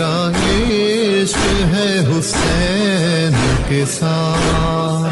میرا عشق ہے حسین کے ساتھ۔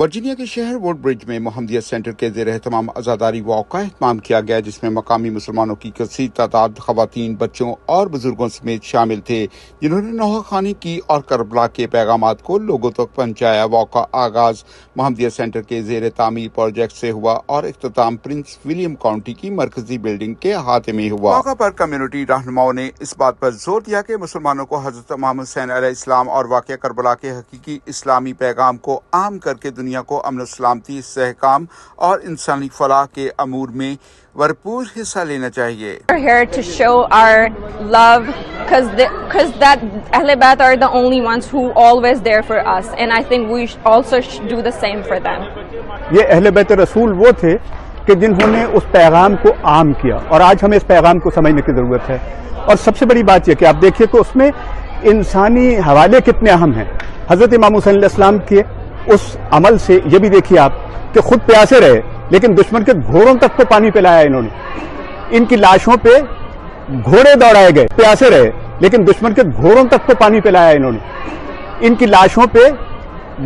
ورجینیا کے شہر ووڈ برج میں محمدیہ سینٹر کے زیر اہتمام عزاداری واک کا اہتمام کیا گیا، جس میں مقامی مسلمانوں کی کثیر تعداد خواتین، بچوں اور بزرگوں سمیت شامل تھے، جنہوں نے نوحہ خوانی کی اور کربلا کے پیغامات کو لوگوں تک پہنچایا۔ واک کا آغاز محمدیہ سینٹر کے زیر تعمیر پروجیکٹ سے ہوا اور اختتام پرنس ولیم کاؤنٹی کی مرکزی بلڈنگ کے احاطے میں ہوا۔ موقع پر کمیونٹی رہنماؤں نے اس بات پر زور دیا کہ مسلمانوں کو حضرت امام حسین علیہ السلام اور واقعہ کربلا کے حقیقی اسلامی پیغام کو عام کر کے دنیا کو امن و سلامتی، استحکام اور انسانی فلاح کے امور میں بھرپور حصہ لینا چاہیے۔ We're here to show our love because that Ahl Bayt are the only ones who always there for us, and I think we also do the same for them. یہ اہل بیت رسول وہ تھے کہ جنہوں نے اس پیغام کو عام کیا، اور آج ہمیں اس پیغام کو سمجھنے کی ضرورت ہے۔ اور سب سے بڑی بات یہ کہ آپ دیکھیے کہ اس میں انسانی حوالے کتنے اہم ہیں۔ حضرت امام حسین علیہ السلام کے اس عمل سے یہ بھی دیکھیے آپ کہ خود پیاسے رہے لیکن دشمن کے گھوڑوں تک کو پانی پلایا انہوں نے۔ ان کی لاشوں پہ گھوڑے دوڑائے گئے، پیاسے رہے لیکن دشمن کے گھوڑوں تک کو پانی پلایا انہوں نے۔ ان کی لاشوں پہ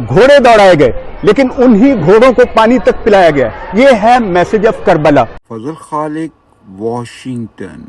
گھوڑے دوڑائے گئے لیکن انہی گھوڑوں کو پانی تک پلایا گیا۔ یہ ہے میسج آف کربلا۔ فضل خالق، واشنگٹن۔